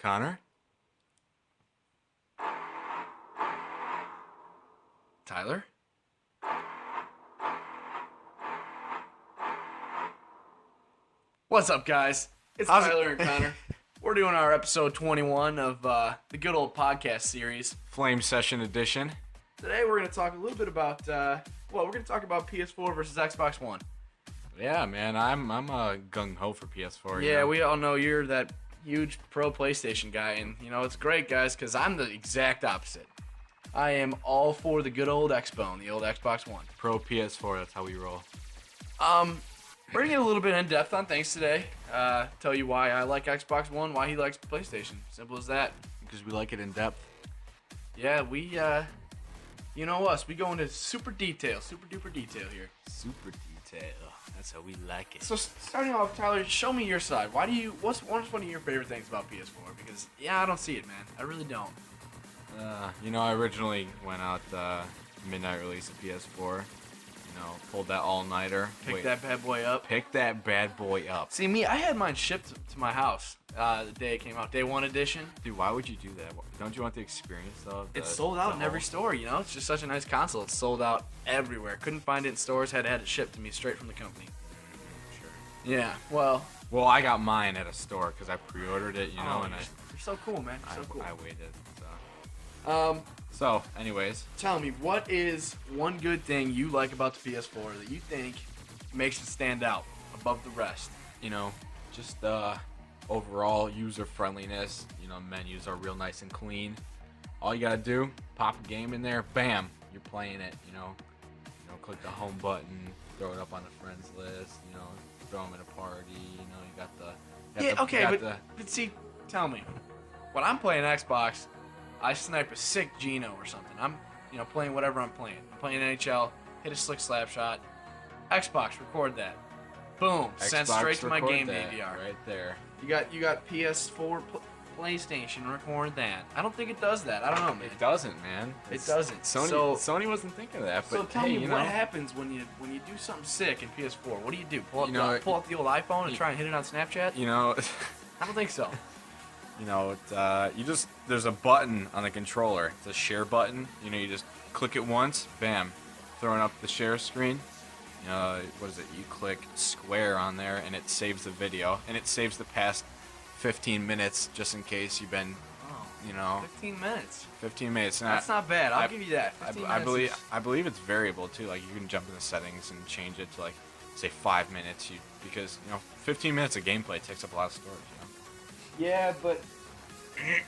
Connor? Tyler? What's up, guys? It's How's Tyler and Connor. We're doing our episode 21 of the good old podcast series. Flame Session Edition. Today we're going to talk a little bit about, we're going to talk about PS4 versus Xbox One. Yeah, man, I'm gung-ho for PS4. Yeah, we all know you're that huge pro PlayStation guy, and, it's great, guys, because I'm the exact opposite. I am all for the good old Xbone, the old Xbox One. Pro PS4, that's how we roll. We're going to get a little bit in depth on things today. Tell you why I like Xbox One, why he likes PlayStation. Simple as that. Because we like it in depth. Yeah, we, you know us. We go into super duper detail here. Super detail. That's how we like it. So starting off, Tyler, show me your side. What's one of your favorite things about PS4? Because, I don't see it, man. I really don't. I originally went out midnight release of PS4. Pulled that all-nighter. Pick that bad boy up. Pick that bad boy up. See, I had mine shipped to my house the day it came out. Day 1 edition. Dude, why would you do that? Don't you want the experience, though? It's sold out in every store, It's just such a nice console. It's sold out everywhere. Couldn't find it in stores. Had it shipped to me straight from the company. Sure. Yeah, well, I got mine at a store because I pre-ordered it, and you're so cool, man. You're so cool. I waited, so. So, anyways. Tell me, what is one good thing you like about the PS4 that you think makes it stand out above the rest? Just overall user friendliness. Menus are real nice and clean. All you gotta do, pop a game in there, bam, you're playing it. Click the home button, throw it up on the friends list. Throw them in a party. You got the. But see, tell me, when I'm playing Xbox, I snipe a sick Geno or something. I'm, playing whatever I'm playing. I'm playing NHL, hit a slick slap shot. Xbox, record that. Boom, send straight to my game DVR. Right there. You got PS4, PlayStation, record that. I don't think it does that. I don't know, man. It doesn't, man. It doesn't. Sony wasn't thinking of that. But so tell me, what happens when you do something sick in PS4? What do? Pull out the old iPhone and try and hit it on Snapchat? I don't think so. There's a button on the controller. It's a share button. You just click it once, bam, throwing up the share screen. What is it? You click square on there, and it saves the video, and it saves the past 15 minutes just in case you've been, 15 minutes. 15 minutes. That's not bad. I'll give you that. I believe it's variable too. Like you can jump in the settings and change it to say 5 minutes. Because 15 minutes of gameplay takes up a lot of storage. Yeah, but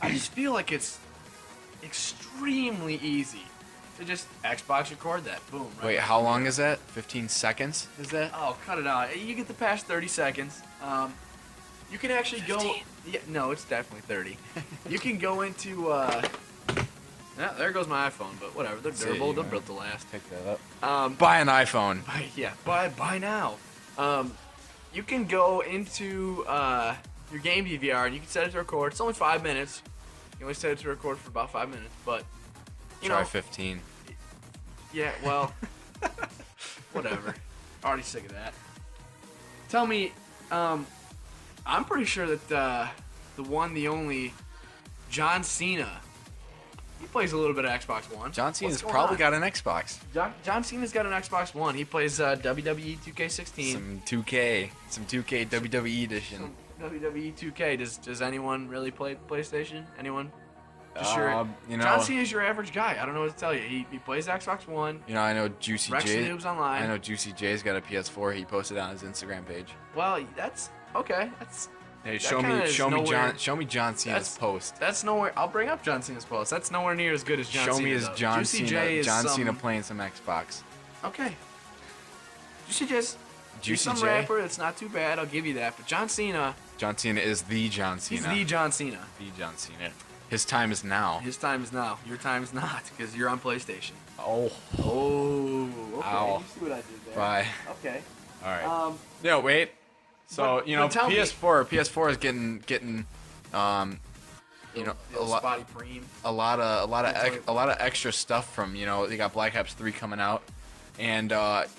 I just feel like it's extremely easy to just Xbox record that. Boom. Right. Wait, how long is that? 15 seconds? Is that? Oh, cut it out. You get the past 30 seconds. You can actually 15? go. Yeah, no, it's definitely 30. You can go into. Yeah, there goes my iPhone, but whatever. They're durable. They're built to last. Pick that up. Buy an iPhone. Buy now. You can go into your game DVR and you can set it to record. It's only 5 minutes. You can only set it to record for about 5 minutes, but try 15. Yeah, well, whatever. Already sick of that. Tell me, I'm pretty sure that the one, the only, John Cena, he plays a little bit of Xbox One. John Cena's probably got an Xbox. John Cena's got an Xbox One. He plays WWE 2K16. Some 2K WWE edition. Some WWE 2K. Does anyone really play PlayStation? Anyone? John Cena's your average guy. I don't know what to tell you. He plays Xbox One. I know Juicy J. Noobs Online. I know Juicy J's got a PS4. He posted on his Instagram page. Well, that's okay. Hey, show me John Cena's post. That's nowhere. I'll bring up John Cena's post. That's nowhere near as good as John Cena. Show me his John Juicy Cena. J is John Cena playing some Xbox. Okay. Juicy J's some J? rapper that's not too bad. I'll give you that. But John Cena. John Cena is the John Cena. He's the John Cena. The John Cena. His time is now. His time is now. Your time is not, because you're on PlayStation. Oh. Okay. Ow. You see what I did there? Bye. Okay. All right. No, wait. So PS4 is getting a lot of extra stuff from they got Black Ops 3 coming out, and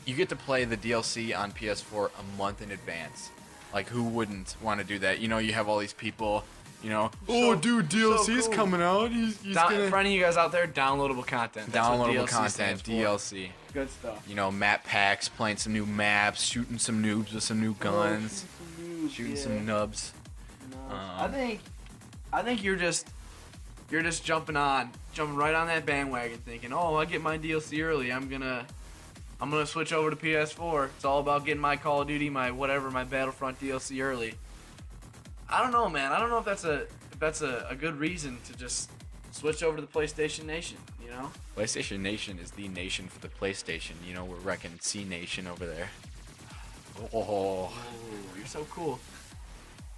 you get to play the DLC on PS4 a month in advance. Like, who wouldn't want to do that? You have all these people You know, So- dude, so DLC's cool. coming out. He's gonna For any of you guys out there, downloadable content. That's what downloadable DLC content, stands for. DLC. Good stuff. You know, map packs, playing some new maps, shooting some noobs with some new guns, shooting some nubs. I think you're just jumping right on that bandwagon, thinking, oh, I get my DLC early. I'm gonna switch over to PS4. It's all about getting my Call of Duty, my Battlefront DLC early. I don't know, man. I don't know if that's a good reason to just switch over to the PlayStation Nation. You know? PlayStation Nation is the nation for the PlayStation. You know, we're wrecking C Nation over there. Oh, you're so cool.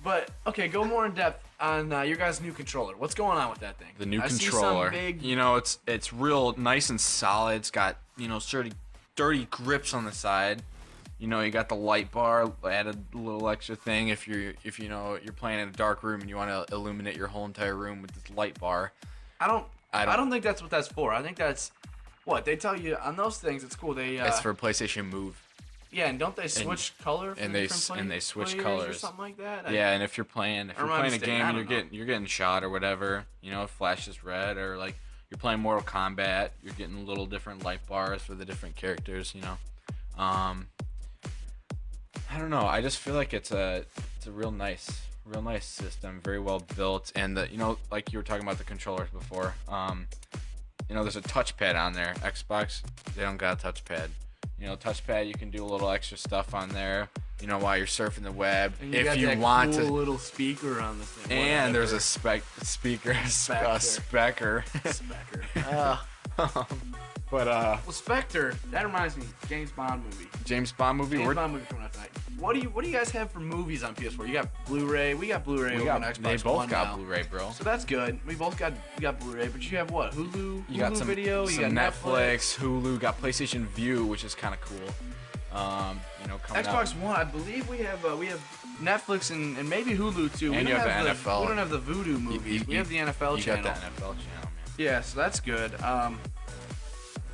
But okay, go more in depth on your guys' new controller. What's going on with that thing? the new I controller. See some big... You know, it's real nice and solid. It's got, you know, dirty grips on the side. You know, you got the light bar, added a little extra thing if you know you're playing in a dark room and you want to illuminate your whole entire room with this light bar. I don't think that's what that's for. I think that's what they tell you on those things. It's cool. It's for PlayStation Move. Yeah, and don't they switch color? For And they switch players colors or something like that. Yeah, and if you're playing a mistaken, game I and don't you're getting shot or whatever, you know, it flashes red, or like you're playing Mortal Kombat, you're getting little different light bars for the different characters. You know, I don't know. I just feel like it's a real nice system, very well built, and you know, like you were talking about the controllers before. You know, there's a touchpad on there. Xbox, they don't got a touchpad. You know, touchpad, you can do a little extra stuff on there. You know, while you're surfing the web, And you if got you that want cool to. little speaker on the thing. And there's a speaker, a specker. Spectre. But Well, Spectre. That reminds me, James Bond movie. James Bond movie. James Bond movie coming out tonight. What do you guys have for movies on PS4? You got Blu-ray. We got Blu-ray over on Xbox They both One got now. Blu-ray, bro. So that's good. We got Blu-ray, but you have what? Hulu. You got Hulu some video. some You got Netflix, Hulu. Got PlayStation View, which is kind of cool. You know, coming Xbox out. One. I believe we have Netflix and maybe Hulu too. And we you don't have the NFL. We don't have the Voodoo movies. We have the NFL You channel. got the NFL channel, man. Yeah, so that's good.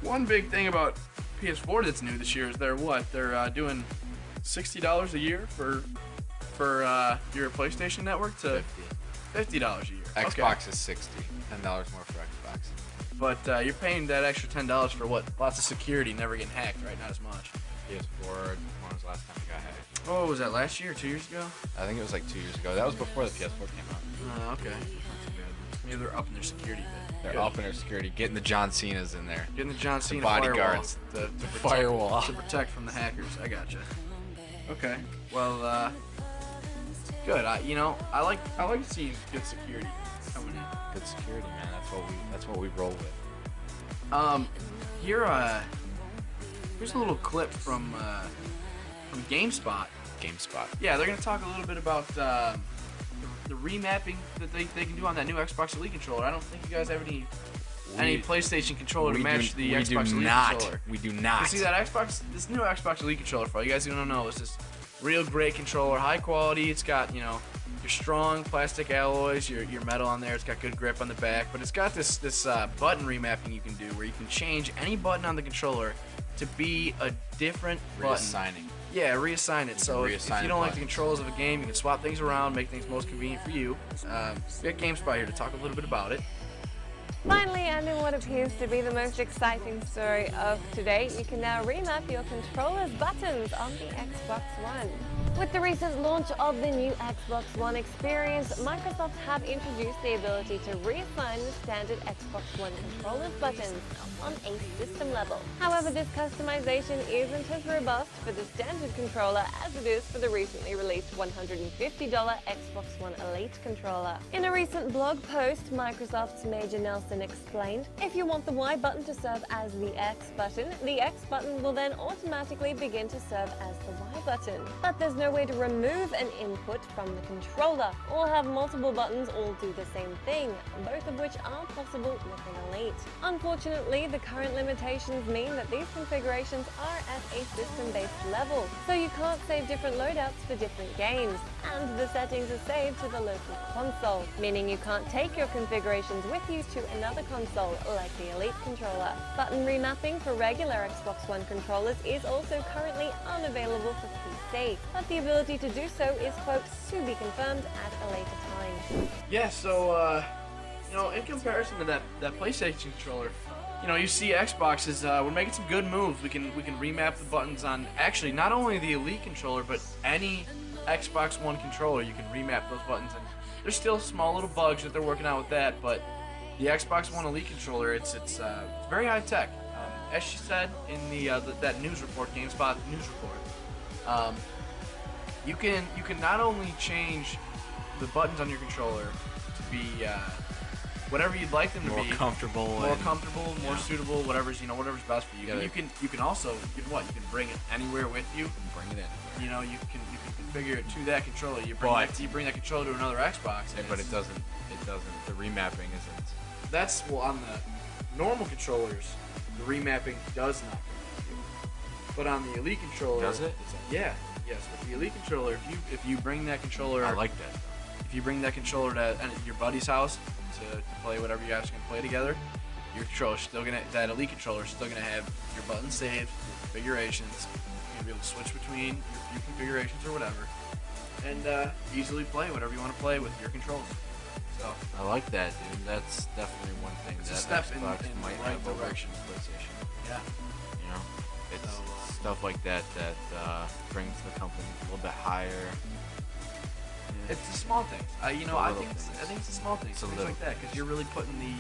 One big thing about PS4 that's new this year is they're doing $60 a year for your PlayStation Network to $50 a year. Xbox is $60. $10 more for Xbox. But you're paying that extra $10 for what? Lots of security, never getting hacked, right? Not as much. PS4. When was the last time it got hacked? Oh, was that last year? 2 years ago? I think it was like 2 years ago. That was before the PS4 came out. Okay. Not too bad. Maybe they're upping their security a bit. They're Good. upping their security, getting the John Cena's in there. Getting the John Cena bodyguards, firewall the firewall. to protect from the hackers. I gotcha. Okay. Well, good. I like seeing good security coming in. Good security, man. That's what we roll with. Here's a little clip from GameSpot. GameSpot. Yeah, they're gonna talk a little bit about the remapping that they can do on that new Xbox Elite controller. I don't think you guys have any PlayStation controller to match the Xbox Elite controller. We do not. You see that this new Xbox Elite controller, for all you guys who don't know, is this real great controller, high quality. It's got, you know, your strong plastic alloys, your metal on there. It's got good grip on the back, but it's got this button remapping you can do where you can change any button on the controller to be a different button. Reassigning. Yeah, reassign it. So if reassign you don't like the buttons. controls of a game, you can swap things around, make things most convenient for you. We got GameSpot here to talk a little bit about it. Finally, and in what appears to be the most exciting story of today, you can now remap your controller's buttons on the Xbox One. With the recent launch of the new Xbox One experience, Microsoft have introduced the ability to reassign the standard Xbox One controller's buttons on a system level. However, this customization isn't as robust for the standard controller as it is for the recently released $150 Xbox One Elite controller. In a recent blog post, Microsoft's Major Nelson explained, if you want the Y button to serve as the X button, the X button will then automatically begin to serve as the Y button. But there's no way to remove an input from the controller or have multiple buttons all do the same thing, both of which are possible with an Elite. Unfortunately, the current limitations mean that these configurations are at a system-based level, so you can't save different loadouts for different games, and the settings are saved to the local console, meaning you can't take your configurations with you to another console like the Elite controller. Button remapping for regular Xbox One controllers is also currently unavailable for PC. PC, but the ability to do so is, quote, to be confirmed at a later time. Yeah, so, in comparison to that PlayStation controller, you see Xbox is, we're making some good moves. We can remap the buttons on, actually, not only the Elite controller, but any Xbox One controller, you can remap those buttons. And there's still small little bugs that they're working out with that, but the Xbox One Elite controller, it's very high tech. As she said in that news report, Gamespot news report, you can not only change the buttons on your controller to be whatever you'd like them to be, more comfortable, more suitable, whatever's best for you. Yeah, You can also you can bring it anywhere with you. bring it in. You can configure it to that controller. You bring that controller to another Xbox. Yeah, but it doesn't. The remapping isn't. That's on the normal controllers. The remapping does not come with you. But on the Elite controller, Does it? Yeah. Yes. With the Elite controller, if you bring that controller, I like that. if you bring that controller to your buddy's house to play whatever you guys can play together, your controller's still that Elite controller is still gonna have your buttons saved, your configurations. You're gonna be able to switch between your configurations or whatever, and easily play whatever you want to play with your controls. So I like that, dude. That's definitely one thing It's a that step in Xbox the might right have over direction. PlayStation. yeah, It's So, stuff like that brings the company a little bit higher. it's the small things. I little think things. it's the small things, It's a things little like that, because you're really putting the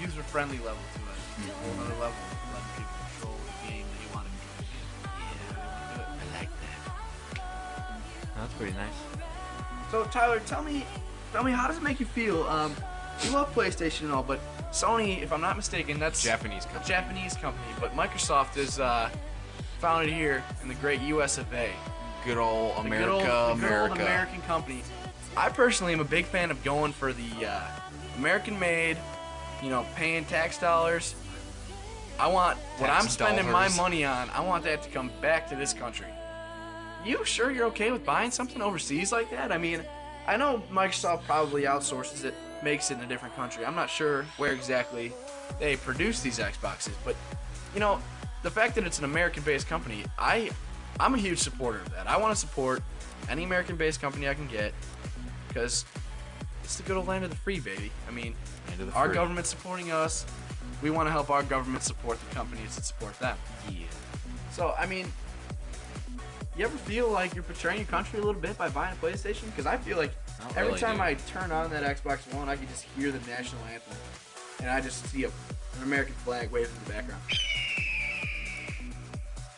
user-friendly level to it. Another level, letting people control the game that you want to control. Yeah, I like that. That's pretty nice. So Tyler, tell me, how does it make you feel? You love PlayStation and all, but Sony, if I'm not mistaken, that's Japanese a company. Japanese company, but Microsoft is founded here in the great U.S. of A. Good old The America, good old America. American company. I personally am a big fan of going for the American-made, paying tax dollars. I want what Tax I'm spending my dollars. money on. I want that to come back to this country. You sure you're okay with buying something overseas like that? I mean, I know Microsoft probably outsources it, makes it in a different country. I'm not sure where exactly they produce these Xboxes, but the fact that it's an American-based company, I'm a huge supporter of that. I want to support any American-based company I can get, because it's the good old land of the free, baby. I mean, Land of the our free. government's supporting us. We want to help our government support the companies that support them. Yeah. So, I mean, you ever feel like you're betraying your country a little bit by buying a PlayStation? Because I feel like Not every really, time dude. I turn on that Xbox One, I can just hear the national anthem, and I just see an American flag waving in the background.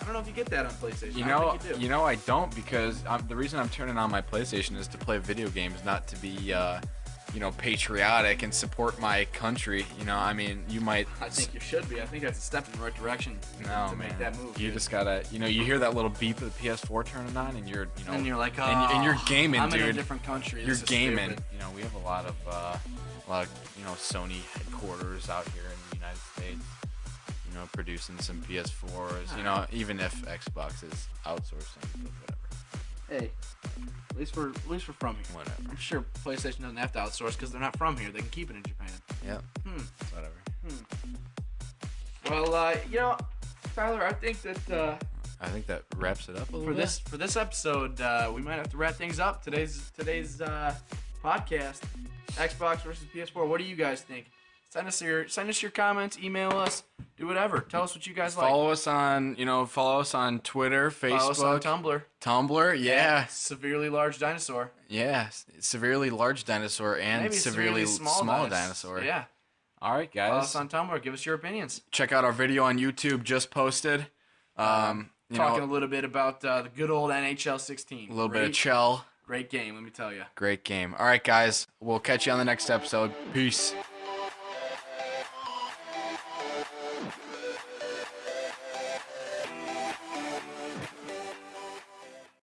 I don't know if you get that on PlayStation. I don't think you do. I don't, because the reason I'm turning on my PlayStation is to play video games, not to be, patriotic and support my country. I mean, you might. I think you should be. I think that's a step in the right direction No, to man. make that move. You dude. just gotta, you hear that little beep of the PS4 turning on, and you're, and you're like, oh, and you're gaming, I'm dude. in a different country. You're This is gaming. stupid. We have a lot of Sony headquarters out here in the United States. Producing some PS4s. Even if Xbox is outsourcing, but whatever. Hey, at least we're from here. Whatever. I'm sure PlayStation doesn't have to outsource because they're not from here. They can keep it in Japan. Yep. Whatever. Well, Tyler, I think that I think that wraps it up a little for bit. this episode, we might have to wrap things up. Today's podcast, Xbox versus PS4. What do you guys think? Send us your comments, email us, do whatever. Tell us what you guys like. Follow us on Twitter, Facebook, Follow us on Tumblr. Tumblr, yeah. Severely Large Dinosaur. Yeah, severely large dinosaur and Maybe severely small dinosaur. Yeah. All right, Follow us guys. on Tumblr. Give us your opinions. Check out our video on YouTube just posted. Talking a little bit about the good old NHL 16. A little bit of chill. Great game, let me tell you. Great game. All right, guys. We'll catch you on the next episode. Peace.